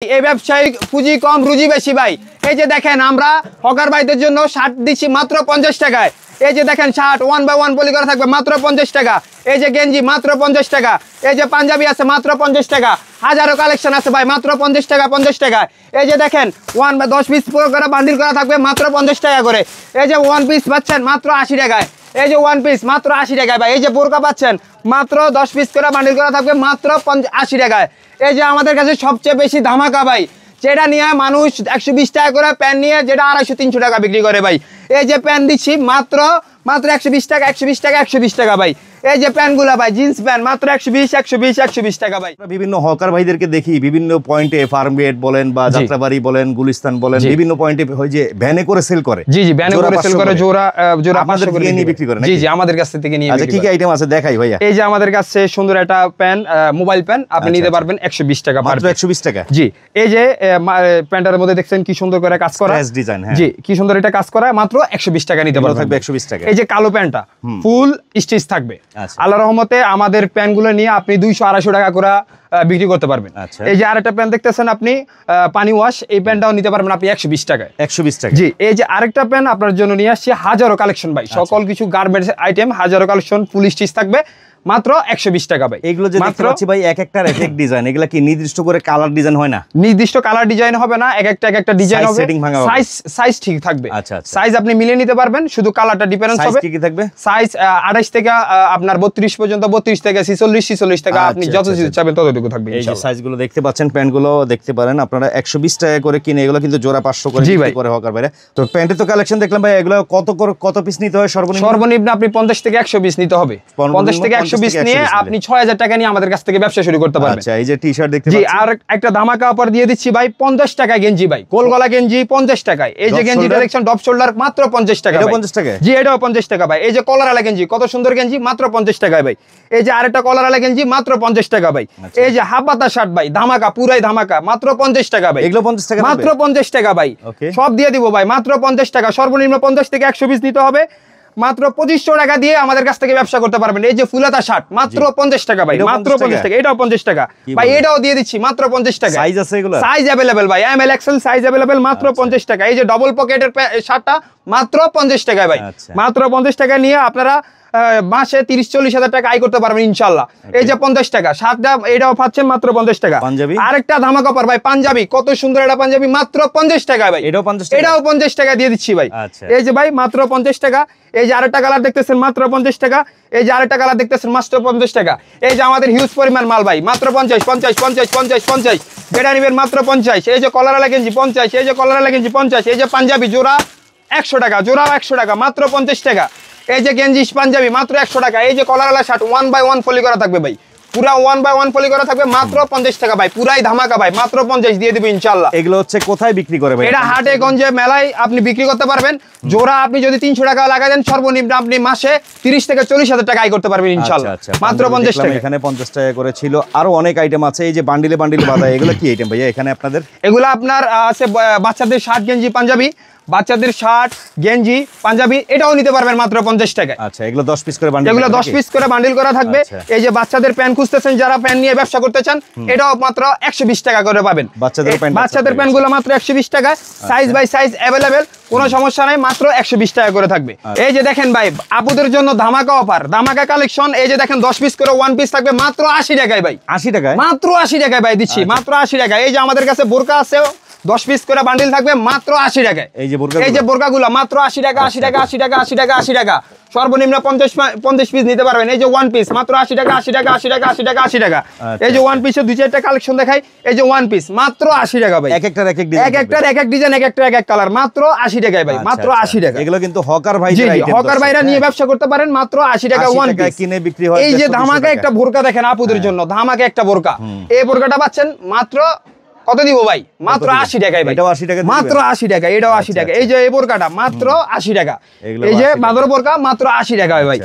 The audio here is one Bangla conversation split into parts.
এই ব্যবসায়িক পুঁজি কম রুজি বেশি ভাই। এই যে দেখেন আমরা হকার ভাইদের জন্য শার্ট দিচ্ছি মাত্র 50 টাকায়। এই যে দেখেন শার্ট 1/1 পলি করা থাকবে মাত্র 50 টাকা। এই যে গেঞ্জি মাত্র 50 টাকা। এই যে পাঞ্জাবি আছে মাত্র 50 টাকা। হাজারো কালেকশন আছে ভাই মাত্র 50 টাকা 50 টাকা। এই যে দেখেন 10 পিস করে বান্ডিল করা থাকবে মাত্র 50 টাকা করে। এই যে 1 পিস পাচ্ছেন মাত্র 80 টাকায়। এই যে 1 পিস মাত্র 80 টাকায় ভাই। এই যে বোরকা পাচ্ছেন মাত্র 10 পিস করে বান্ডিল করা থাকবে মাত্র 80 টাকায়। এই যে আমাদের কাছে সবচেয়ে বেশি ধামাকা ভাই, যেটা নিয়ে মানুষ 120 টাকা করে প্যান্ট নিয়ে যেটা 250-300 টাকা বিক্রি করে ভাই। এই যে প্যান্ট দিচ্ছি মাত্র 120 টাকা 120 টাকা 120 টাকা ভাই। এই যে প্যান্টগুলো ভাই জিন্স প্যান্ট মাত্র 120 টাকা ভাই। বিভিন্ন হকার ভাইদেরকে দেখি বিভিন্ন পয়েন্টে ফার্ম গেট বলেন বা যাত্রাবাড়ি বলেন গুলিস্তান বলেন বিভিন্ন পয়েন্টে হয় যে ভ্যানে করে সেল করে। জি জি ভ্যানে করে সেল করে জোড়া আপনাদের থেকে নিয়ে বিক্রি করে। জি জি আমাদের কাছ থেকে নিয়ে। আচ্ছা কি কি আইটেম আছে দেখাই ভাইয়া। এই যে আমাদের কাছে সুন্দর একটা প্যান্ট মোবাইল প্যান্ট আপনি নিতে পারবেন 120 টাকা মাত্র 120 টাকা। জি এই যে প্যান্টের মধ্যে দেখছেন কি সুন্দর করে কাজ করা ডিজাইন। হ্যাঁ জি কি সুন্দর এটা কাজ করা মাত্র 120 টাকা নিতে পারবেন। থাকবে 120 টাকা। এই যে কালো প্যান্টটা ফুল স্টিচ থাকবে। আল্লাহর রহমতে আমাদের প্যান্টগুলো নিয়ে আপনি 200-250 টাকা করে বিক্রি করতে পারবেন। এই যে আরেকটা প্যান্ট দেখতেছেন আপনি পানি ওয়াশ, এই প্যান্টটাও নিতে পারবেন আপনি 120 টাকায়। 120 টাকা। জি এই যে আরেকটা প্যান্ট আপনার জন্য নিয়ে আসছি হাজারো কালেকশন ভাই, সকল কিছু গার্মেন্টস আইটেম হাজারো কালেকশন ফুল স্টিচ থাকবে মাত্র 120 টাকা ভাই। এগুলো যে দেখতে পাচ্ছি ভাই এক একটার এক এক ডিজাইন, এগুলা কি নির্দিষ্ট করে কালার ডিজাইন হয় না? নির্দিষ্ট কালার ডিজাইন হবে না, এক একটা ডিজাইন হবে, সাইজ ঠিক থাকবে। আচ্ছা আচ্ছা সাইজ আপনি মিলিয়ে নিতে পারবেন, শুধু কালারটা ডিফারেন্স হবে। সাইজ কি থাকবে? সাইজ 28 থেকে আপনার 32 পর্যন্ত, 32 থেকে 46 থেকে আপনি যত চাইবেন ততটুকু থাকবে ইনশাআল্লাহ। এই যে ইনশাআল্লাহ। সাইজগুলো দেখতে পাচ্ছেন, প্যান্টগুলো দেখতে পারেন আপনারা 120 টাকা করে কিনে, এগুলো কিন্তু জোড়া 500 করে বিক্রি করে হকার বাইরে। তো প্যান্টের তো কালেকশন দেখলাম ভাই, এগুলো কত পিস নিতে হয় সর্বনিম্ন? সর্বনিম্ন আপনি 50 থেকে 100 পিস নিতে হবে। 50 থেকে 100 পিস নিয়ে আপনি 6000 টাকা নিয়ে আমাদের কাছ থেকে ব্যবসা শুরু করতে পারবেন। আচ্ছা এই যে টি-শার্ট দেখতে পাচ্ছেন। জি আর একটা ধামাকা অফার দিয়ে দিচ্ছি ভাই, 50 টাকা গেঞ্জি ভাই, গোলগলা গেঞ্জি 50 টাকায়। এই যে গেঞ্জিটা দেখছেন ডপ শোল্ডার মাত্র 50 টাকা। এটা 50 টাকা? জি এটাও 50 টাকা ভাই। এই যে কলারওয়ালা গেঞ্জি কত সুন্দর গেঞ্জি মাত্র 50 টাকায় ভাই। এই যে আরেকটা কলারওয়ালা গেঞ্জি মাত্র 50 টাকা ভাই। এই যে হাফ হাতা শার্ট ভাই ধামাকা, পুরাই ধামাকা মাত্র 50 টাকা ভাই। এগুলো 50 টাকা মাত্র 50 টাকা ভাই। সব দিয়ে দিব ভাই মাত্র 50 টাকা। সর্বনিম্ন 50 থেকে 100 পিস নিতে হবে। মাত্র 2500 টাকা দিয়ে আমাদের কাছ থেকে ব্যবসা করতে পারবেন। এই যে ফুলাতা শার্ট মাত্র 50 টাকা ভাই, মাত্র 50 টাকা। এটাও 50 টাকা ভাই, এটাও দিয়ে দিচ্ছি মাত্র 50 টাকা। সাইজ আছে এগুলো? সাইজ अवेलेबल ভাই, M L XL size available মাত্র 50 টাকা। এই যে ডবল পকেটের শার্টটা মাত্র 50 টাকা ভাই। মাত্র 50 টাকা নিয়ে আপনারা মাসে 30-40 হাজার টাকা আয় করতে পারবেন ইনশাআল্লাহ। এই যে 50 টাকা শার্টটা, এটাও পাচ্ছেন মাত্র 50 টাকা। আরেকটা ধামাকা অফার ভাই, পাঞ্জাবি কত সুন্দর একটা পাঞ্জাবি মাত্র 50 টাকা ভাই। এটাও 50 টাকা দিয়ে দিচ্ছি ভাই। এই যে ভাই মাত্র 50 টাকা। এই যে আরেকটা কালার দেখতেছেন মাত্র 50 টাকা। এই যে আরেকটা কালার দেখতেছেন মাত্র 50 টাকা। এই যে আমাদের হিউজ পরিমাণ মাল ভাই মাত্র 50 যেটা নিবেন মাত্র 50। এই যে কলারওয়ালা গেঞ্জি 50। এই যে কলারওয়ালা গেঞ্জি 50। এই যে পাঞ্জাবি জোড়া 100 টাকা, জোড়াও 100 টাকা মাত্র 50 টাকা। এই যে গেঞ্জি পাঞ্জাবি মাত্র 100 টাকা। এই যে কলারওয়ালা শার্ট 1/1 পলি করা থাকবে ভাই, পুরা 1/1 পলি করা থাকবে মাত্র 50 টাকা ভাই। পুরাই ধামাকা ভাই, মাত্র 50 দিয়ে দিব ইনশাআল্লাহ। এগুলো হচ্ছে কোথায় বিক্রি করে ভাই? এটা হাটে গঞ্জে মেলায় আপনি বিক্রি করতে পারবেন। জোড়া আপনি যদি 300 টাকা লাগাই দেন সর্বনিম্ন আপনি মাসে 30 থেকে 40 হাজার টাকা আয় করতে পারবেন ইনশাআল্লাহ। মাত্র 50 টাকা। এখানে 50 টাকা করে ছিল। আরো অনেক আইটেম আছে। এই যে বান্ডিলে বাঁধা, এগুলো কি আইটেম ভাইয়া এখানে আপনাদের? এগুলো আপনার আছে বাচ্চাদের শার্ট গেঞ্জি পাঞ্জাবি, বাচ্চাদের শার্ট গেঞ্জি পাঞ্জাবি, এটাও নিতে পারবেন মাত্র 50 টাকায়। আচ্ছা এগুলো 10 পিস করে বান্ডিল, এগুলো 10 পিস করে বান্ডিল করা থাকবে। এই যে বাচ্চাদের প্যান্ট খুঁজতেছেন, যারা প্যান্ট নিয়ে ব্যবসা করতে চান, এটাও মাত্র 120 টাকা করে পাবেন। বাচ্চাদের প্যান্টগুলো মাত্র 120 টাকা। সাইজ বাই সাইজ अवेलेबल, কোনো সমস্যা নাই, মাত্র 120 টাকা করে থাকবে। এই যে দেখেন ভাই আপুদের জন্য ধামাকা অফার, ধামাকা কালেকশন। এই যে দেখেন 10 পিস করে 1 পিস থাকবে মাত্র 80 টাকায় ভাই। 80 টাকায়? মাত্র 80 টাকায় ভাই দিচ্ছি, মাত্র 80 টাকা। এই যে আমাদের কাছে বোরকা আছে 10 পিস করে বান্ডিল থাকবে মাত্র 80 টাকায়। এই যে বোরকাগুলো মাত্র 80 টাকা 80 টাকা 80 টাকা 80 টাকা 80 টাকা। সর্বনিম্ন 50 পিস নিতে পারবেন। এই যে 1 পিস মাত্র 80 টাকা 80 টাকা 80 টাকা 80 টাকা 80 টাকা। এই যে 1 পিসের 2-4টা কালেকশন দেখাই। এই যে 1 পিস মাত্র 80 টাকা ভাই। এক একটার এক এক ডিজাইন, এক এক কালার, মাত্র 80 টাকায় ভাই, মাত্র 80 টাকা। এগুলো কিন্তু হকার ভাইদের আইটেম, হকার ভাইরা নিয়ে ব্যবসা করতে পারেন মাত্র 80 টাকা 1 পিস কিনে বিক্রি হয়। এই যে ধামাকা একটা বোরকা দেখেন আপুদের জন্য, ধামাকা একটা বোরকা। এই বোরকাটা পাচ্ছেন মাত্র কত দিব ভাই? মাত্র 80 টাকায় ভাই। এটাও 80 টাকা, মাত্র 80 টাকা। এটাও 80 টাকা। এই যে এই বোরকাটা মাত্র 80 টাকা। এই যে মাদর বোরকা মাত্র 80 টাকায় ভাই।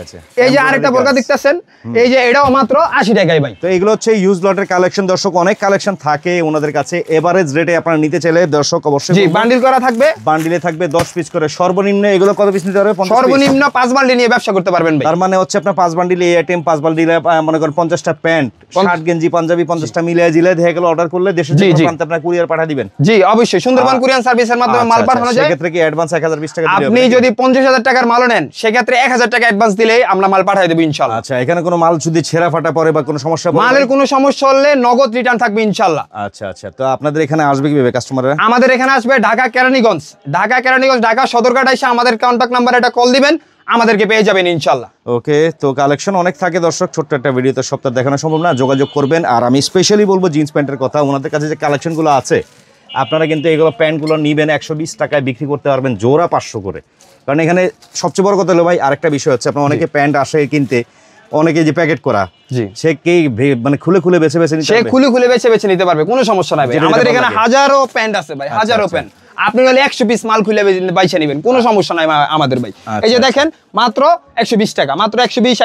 এই যে আরেকটা বোরকা দেখতেছেন, এই যে এটাও মাত্র 80 টাকায় ভাই। তো এগুলো হচ্ছে ইউজ লটের কালেকশন। দর্শক অনেক কালেকশন থাকে ওনাদের কাছে, এভারেজ রেটে আপনারা নিতে চাইলে দর্শক অবশ্যই জি বান্ডিল করা থাকবে। বান্ডিলে থাকবে 10 পিস করে। সর্বনিম্ন এগুলো কত পিস নিতে পারবে? সর্বনিম্ন 5 বান্ডিল নিয়ে ব্যবসা করতে পারবেন ভাই। তার মানে হচ্ছে আপনার 5 বান্ডিল এই আইটেম, 5 বান্ডিলে মনে করেন 50টা প্যান্ট, শার্ট গেঞ্জি পাঞ্জাবি 50টা মিলিয়ে জিলে দেখে গেল অর্ডার করলে দেশে প্রান্তে আপনারা কুরিয়ার পাঠিয়ে দিবেন? জি অবশ্যই, সুন্দরবন কুরিয়ার সার্ভিসের মাধ্যমে মাল পাঠানো যায়। সেক্ষেত্রে কি অ্যাডভান্স 1020 টাকা দিতে হবে? আপনি যদি 50,000 টাকার মাল নেন সেক্ষেত্রে 1000 টাকা অ্যাডভান্স দিলেই আমরা মাল পাঠিয়ে দেব ইনশাআল্লাহ। আচ্ছা, এখানে কোনো মাল যদি ছেঁড়া ফাটা পড়ে বা কোনো সমস্যা পড়ে, মালের কোনো সমস্যা হলে নগদ রিটার্ন থাকবে ইনশাআল্লাহ। আচ্ছা আচ্ছা, তো আপনাদের এখানে আসবে কিভাবে কাস্টমাররা? আমাদের এখানে আসবে ঢাকা কেরানীগঞ্জ, ঢাকা সদরঘাট এসে আমাদের কন্টাক্ট নাম্বারে একটা কল দিবেন, আমাদেরকে পেয়ে যাবেন ইনশাআল্লাহ। ওকে, তো কালেকশন অনেক থাকে দর্শক, ছোট্ট একটা ভিডিওতে সবটা দেখানো সম্ভব না, যোগাযোগ করবেন। আর আমি স্পেশালি বলবো জিন্স প্যান্টের কথা, ওনাদের কাছে যে কালেকশনগুলো আছে আপনারা কিন্তু এগুলো প্যান্টগুলো নিবেন 120 টাকায়, বিক্রি করতে পারবেন জোড়া 500 করে। কারণ এখানে সবচেয়ে বড় কথা হলো ভাই আরেকটা বিষয় হচ্ছে, আপনার অনেকে প্যান্ট আসে কিনতে, অনেকে যে প্যাকেট করা, সে কি মানে খুলে খুলে বেছে বেছে নিতে পারবে? সে খুলে বেছে নিতে পারবে, কোনো সমস্যা নাই ভাই। আমাদের এখানে হাজারো প্যান্ট আছে ভাই, হাজারো প্যান্ট। আপনি হলে 100 পিস মাল খুলে বাইছে নেবেন, কোনো সমস্যা নাই আমাদের ভাই। এই যে দেখেন মাত্র 120 টাকা, মাত্র 120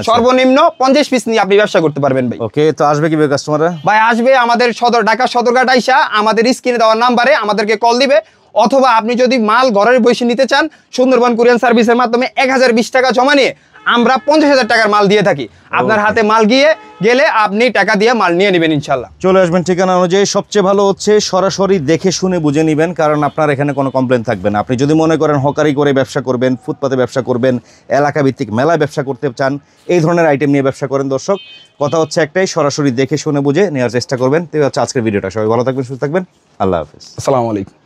সর্বনিম্ন 50 পিস নিয়ে আপনি ব্যবসা করতে পারবেন ভাই। ওকে, তো আসবে কিভাবে কাস্টমাররা? ভাই আসবে আমাদের ঢাকা সদরঘাট আইসা আমাদের স্ক্রিনে দেওয়ার নাম্বারে আমাদেরকে কল দিবে, অথবা আপনি যদি মাল ঘরের বসে নিতে চান সুন্দরবন কুরিয়ার সার্ভিসের মাধ্যমে 1020 টাকা জমা নিয়ে আমরা 50,000 টাকার মাল দিয়ে থাকি। আপনার হাতে মাল গেলে আপনি টাকা দিয়ে মাল নিয়ে নেবেন ইনশাআল্লাহ। চলে আসবেন ঠিকানা অনুযায়ী। সবচেয়ে ভালো হচ্ছে সরাসরি দেখে শুনে বুঝে নেবেন, কারণ আপনার এখানে কোনো কমপ্লেন থাকবে না। আপনি যদি মনে করেন হকারি করে ব্যবসা করবেন, ফুটপাতে ব্যবসা করবেন, এলাকা ভিত্তিক মেলায় ব্যবসা করতে চান, এই ধরনের আইটেম নিয়ে ব্যবসা করেন দর্শক, কথা হচ্ছে একটাই, সরাসরি দেখে শুনে বুঝে নেওয়ার চেষ্টা করবেন। তো হচ্ছে আজকের ভিডিওটা। সবাই ভালো থাকবেন, সুস্থ থাকবেন, আল্লাহ হাফেজ, আসসালামু আলাইকুম।